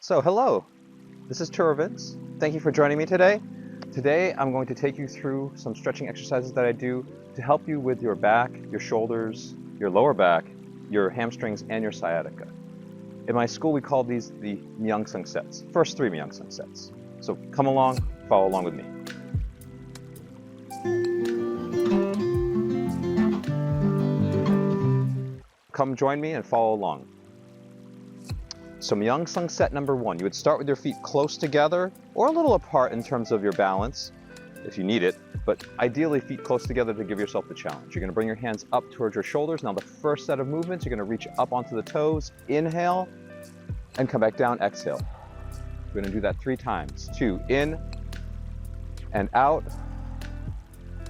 So hello, this is Vince. Thank you for joining me today. Today I'm going to take you through some stretching exercises that I do to help you with your back, your shoulders, your lower back, your hamstrings, and your sciatica. In my school we call these the Meyung Sang Sets, first 3 Meyung Sang Sets. So come along, follow along with me. Come join me and follow along. So Meyung Sang Set number 1, you would start with your feet close together or a little apart in terms of your balance, if you need it, but ideally feet close together to give yourself the challenge. You're going to bring your hands up towards your shoulders. Now the first set of movements, you're going to reach up onto the toes, inhale, and come back down, exhale. We're going to do that 3 times. 2, in, and out,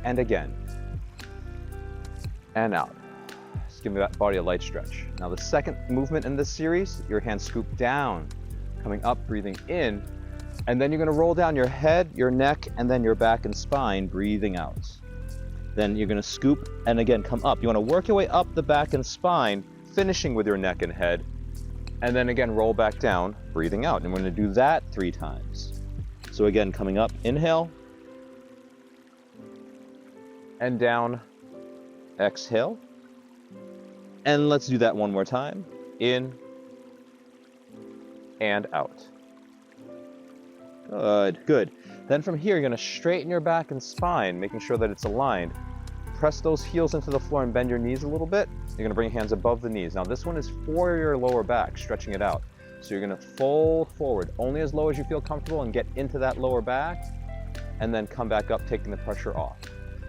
and again, and out. Give that body a light stretch. Now the second movement in this series, your hands scoop down, coming up, breathing in, and then you're going to roll down your head, your neck, and then your back and spine, breathing out. Then you're going to scoop and again come up. You want to work your way up the back and spine, finishing with your neck and head, and then again roll back down, breathing out. And we're going to do that 3 times. So again, coming up, inhale, and down, exhale. And let's do that one more time. In and out. Good, good. Then from here, you're going to straighten your back and spine, making sure that it's aligned. Press those heels into the floor and bend your knees a little bit. You're going to bring your hands above the knees. Now this one is for your lower back, stretching it out. So you're going to fold forward, only as low as you feel comfortable, and get into that lower back, and then come back up, taking the pressure off.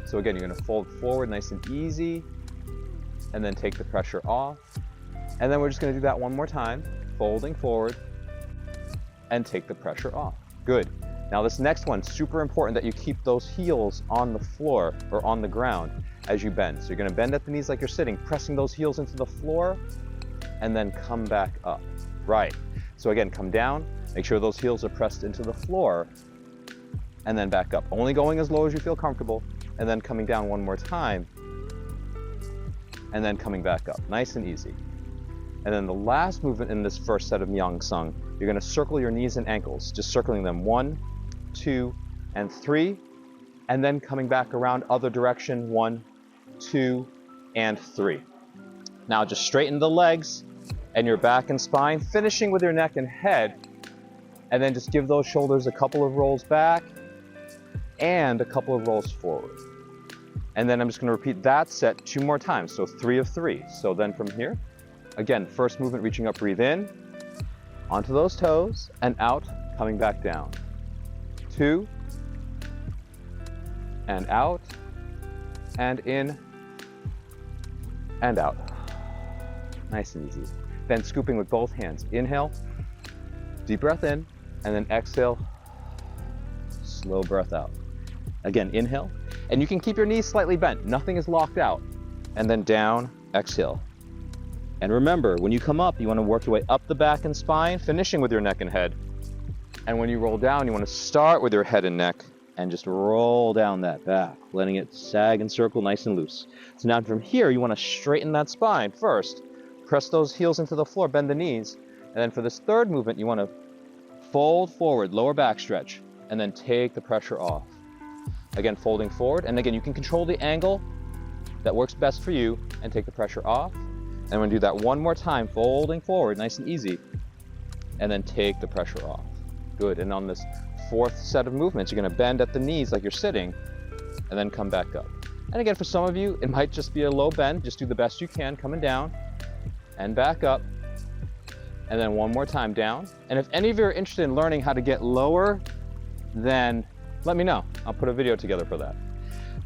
So again, you're going to fold forward nice and easy, and then take the pressure off. And then we're just going to do that one more time, folding forward and take the pressure off. Good. Now this next one, super important that you keep those heels on the floor or on the ground as you bend. So you're going to bend at the knees like you're sitting, pressing those heels into the floor, and then come back up. Right. So again, come down, make sure those heels are pressed into the floor, and then back up. Only going as low as you feel comfortable, and then coming down one more time, and then coming back up, nice and easy. And then the last movement in this first set of Meyung Sang, you're going to circle your knees and ankles, just circling them 1, 2, and 3, and then coming back around other direction, 1, 2, and 3. Now just straighten the legs and your back and spine, finishing with your neck and head, and then just give those shoulders a couple of rolls back and a couple of rolls forward. And then I'm just going to repeat that set 2 more times, so 3 of 3. So then from here, again, first movement, reaching up, breathe in, onto those toes, and out, coming back down. 2, and out, and in, and out. Nice and easy. Then scooping with both hands. Inhale, deep breath in, and then exhale, slow breath out. Again, inhale, and you can keep your knees slightly bent. Nothing is locked out. And then down, exhale. And remember, when you come up, you want to work your way up the back and spine, finishing with your neck and head. And when you roll down, you want to start with your head and neck and just roll down that back, letting it sag and circle nice and loose. So now from here, you want to straighten that spine first. Press those heels into the floor, bend the knees. And then for this third movement, you want to fold forward, lower back stretch, and then take the pressure off. Again, folding forward, and again, you can control the angle that works best for you and take the pressure off. And we're gonna do that one more time, folding forward, nice and easy, and then take the pressure off. Good, and on this 4th set of movements, you're gonna bend at the knees like you're sitting, and then come back up. And again, for some of you, it might just be a low bend, just do the best you can, coming down, and back up, and then one more time down. And if any of you are interested in learning how to get lower, then let me know. I'll put a video together for that.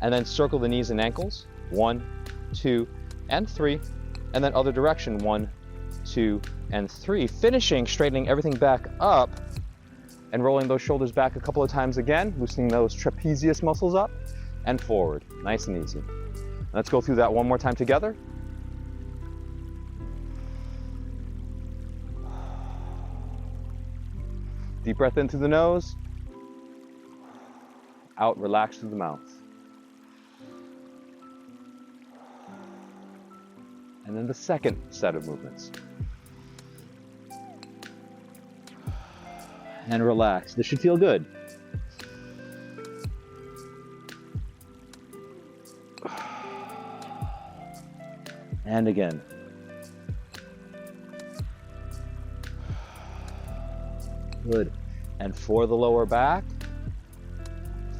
And then circle the knees and ankles, 1, 2, and 3. And then other direction, 1, 2, and 3. Finishing, straightening everything back up and rolling those shoulders back a couple of times again, loosening those trapezius muscles up and forward. Nice and easy. Let's go through that one more time together. Deep breath in through the nose. Out, relax through the mouth. And then the second set of movements. and relax. This should feel good. And again. Good. And for the lower back,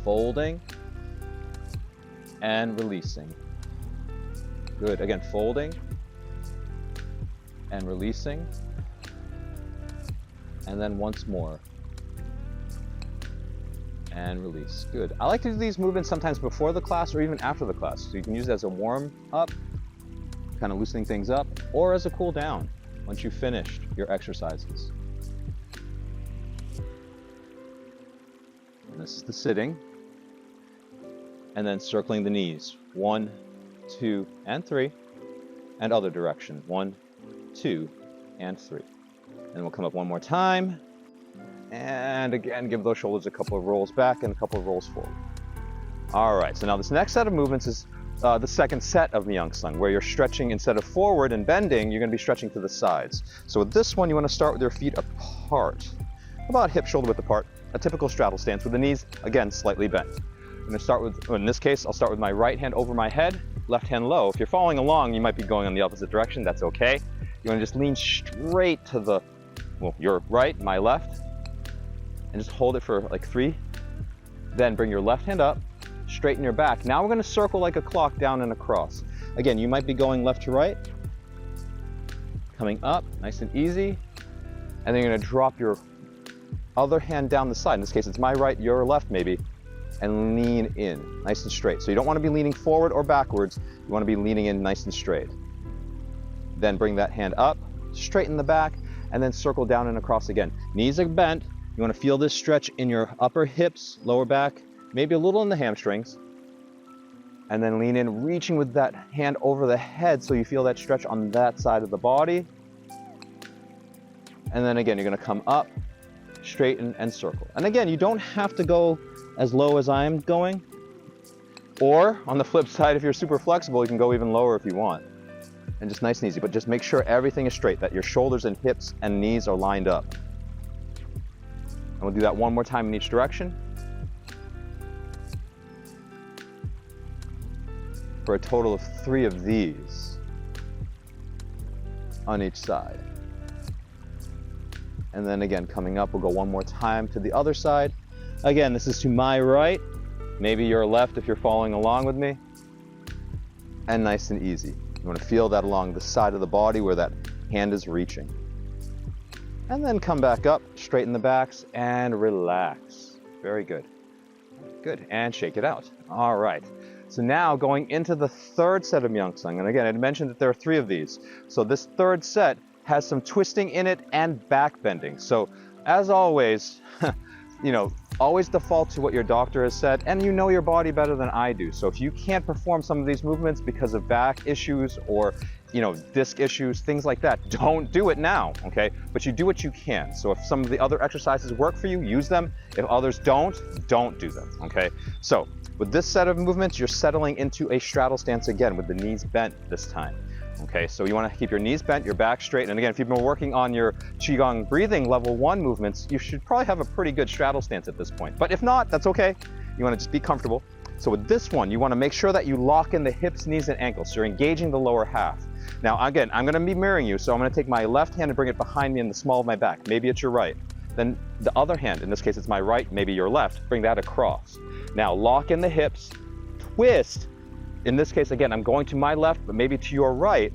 folding and releasing. Good. Again, folding and releasing. And then once more. And release. Good. I like to do these movements sometimes before the class or even after the class. So you can use it as a warm up, kind of loosening things up, or as a cool down once you've finished your exercises. And this is the sitting. And then circling the knees. 1, 2, and 3. And other direction. 1, 2, and 3. And we'll come up one more time. And again, give those shoulders a couple of rolls back and a couple of rolls forward. All right, so now this next set of movements is the second set of Meyung Sang, where you're stretching instead of forward and bending, you're going to be stretching to the sides. So with this one, you want to start with your feet apart, about hip shoulder width apart, a typical straddle stance with the knees, again, slightly bent. I'm going to start with, in this case, I'll start with my right hand over my head, left hand low. If you're following along, you might be going in the opposite direction. That's okay. You want to just lean straight to the, well, your right, my left, and just hold it for like 3. Then bring your left hand up, straighten your back. Now we're going to circle like a clock down and across. Again, you might be going left to right, coming up, nice and easy, and then you're going to drop your other hand down the side. In this case, it's my right, your left maybe, and lean in, nice and straight. So you don't want to be leaning forward or backwards. You want to be leaning in nice and straight. Then bring that hand up, straighten the back, and then circle down and across again. Knees are bent. You want to feel this stretch in your upper hips, lower back, maybe a little in the hamstrings. And then lean in, reaching with that hand over the head so you feel that stretch on that side of the body. And then again, you're going to come up, straighten, and circle. And again, you don't have to go as low as I'm going. Or on the flip side, if you're super flexible, you can go even lower if you want. And just nice and easy, but just make sure everything is straight, that your shoulders and hips and knees are lined up. And we'll do that one more time in each direction. For a total of 3 of these on each side. And then again, coming up, we'll go one more time to the other side. Again, this is to my right, maybe your left if you're following along with me. And nice and easy. You want to feel that along the side of the body where that hand is reaching. And then come back up, straighten the backs, and relax. Very good. Good, and shake it out. All right. So now going into the third set of Meyung Sang, and again, I mentioned that there are 3 of these. So this third set has some twisting in it and back bending. So as always, you know, always default to what your doctor has said, and you know your body better than I do. So if you can't perform some of these movements because of back issues or, you know, disc issues, things like that, don't do it now, okay? But you do what you can. So if some of the other exercises work for you, use them. If others don't do them, okay? So with this set of movements, you're settling into a straddle stance again with the knees bent this time. Okay, so you want to keep your knees bent, your back straight, and again, if you've been working on your Qigong breathing level 1 movements, you should probably have a pretty good straddle stance at this point. But if not, that's okay. You want to just be comfortable. So with this one, you want to make sure that you lock in the hips, knees, and ankles. So you're engaging the lower half. Now, again, I'm going to be mirroring you, so I'm going to take my left hand and bring it behind me in the small of my back. Maybe it's your right. Then the other hand, in this case it's my right, maybe your left, bring that across. Now lock in the hips, twist. In this case, again, I'm going to my left, but maybe to your right,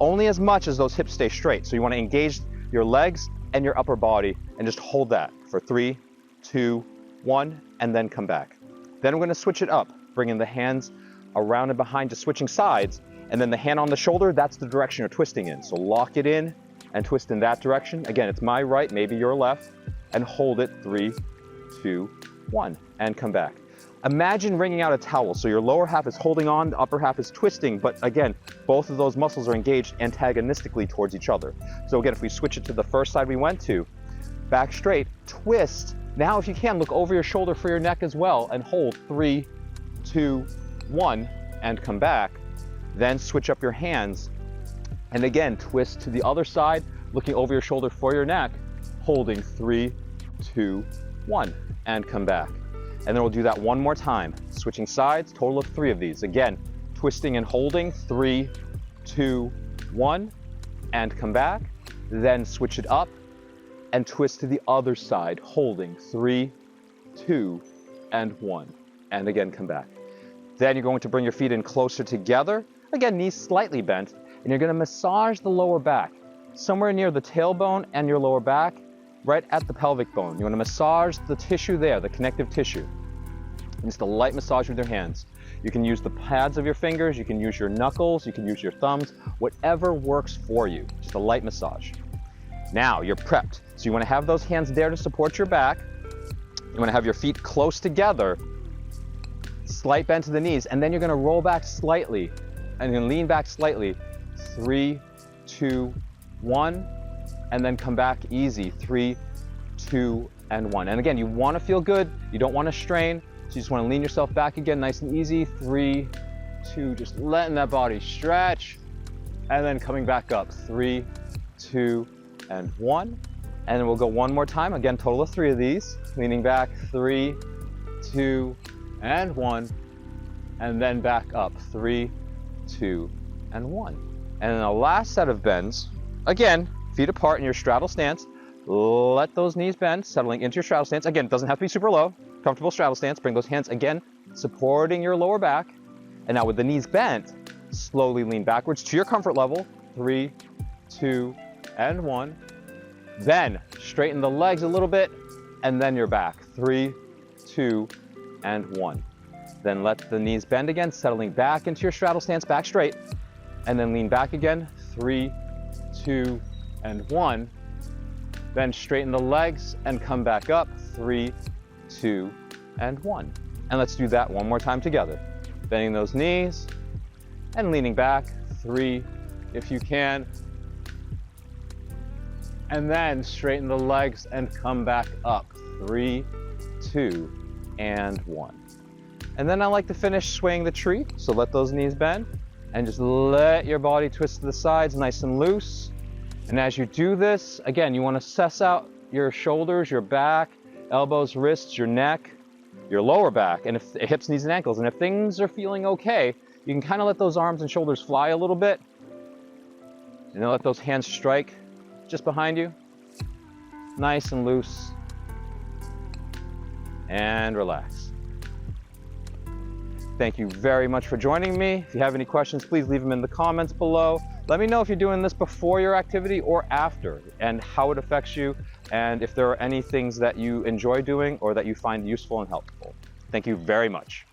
only as much as those hips stay straight. So you want to engage your legs and your upper body and just hold that for 3, 2, 1, and then come back. Then we're going to switch it up, bringing the hands around and behind, just switching sides, and then the hand on the shoulder, that's the direction you're twisting in. So lock it in and twist in that direction. Again, it's my right, maybe your left, and hold it 3, 2, 1, and come back. Imagine wringing out a towel. So your lower half is holding on, the upper half is twisting, but again, both of those muscles are engaged antagonistically towards each other. So again, if we switch it to the first side we went to, back straight, twist. Now if you can, look over your shoulder for your neck as well and hold 3, 2, 1, and come back. Then switch up your hands. And again, twist to the other side, looking over your shoulder for your neck, holding 3, 2, 1, and come back. And then we'll do that one more time. Switching sides, total of 3 of these. Again, twisting and holding, 3, 2, 1, and come back. Then switch it up and twist to the other side, holding, 3, 2, and 1. And again, come back. Then you're going to bring your feet in closer together. Again, knees slightly bent, and you're gonna massage the lower back, somewhere near the tailbone and your lower back, right at the pelvic bone. You wanna massage the tissue there, the connective tissue. And just a light massage with your hands. You can use the pads of your fingers, you can use your knuckles, you can use your thumbs, whatever works for you. Just a light massage. Now you're prepped. So you wanna have those hands there to support your back. You wanna have your feet close together, slight bend to the knees, and then you're gonna roll back slightly and then lean back slightly. 3, 2, 1, and then come back easy. 3, 2, and 1. And again, you wanna feel good, you don't wanna strain, so you just wanna lean yourself back again, nice and easy. 3, 2, just letting that body stretch, and then coming back up. 3, 2, and 1. And then we'll go one more time. Again, total of 3 of these. Leaning back, 3, 2, and 1. And then back up, 3, 2, and 1. And then the last set of bends, again, feet apart in your straddle stance. Let those knees bend, settling into your straddle stance. Again, it doesn't have to be super low. Comfortable straddle stance. Bring those hands again, supporting your lower back. And now with the knees bent, slowly lean backwards to your comfort level. 3, 2, and 1. Then straighten the legs a little bit, and then you're back. 3, 2, and 1. Then let the knees bend again, settling back into your straddle stance, back straight. And then lean back again. 3, 2, and 1. Then straighten the legs and come back up. 3, 2, and 1. And let's do that one more time together. Bending those knees and leaning back. 3, if you can. And then straighten the legs and come back up. 3, 2, and 1. And then I like to finish swaying the tree. So let those knees bend and just let your body twist to the sides nice and loose. And as you do this, again, you want to suss out your shoulders, your back, elbows, wrists, your neck, your lower back, and if hips, knees, and ankles. And if things are feeling okay, you can kind of let those arms and shoulders fly a little bit. And then let those hands strike just behind you. Nice and loose. And relax. Thank you very much for joining me. If you have any questions, please leave them in the comments below. Let me know if you're doing this before your activity or after, and how it affects you, and if there are any things that you enjoy doing or that you find useful and helpful. Thank you very much.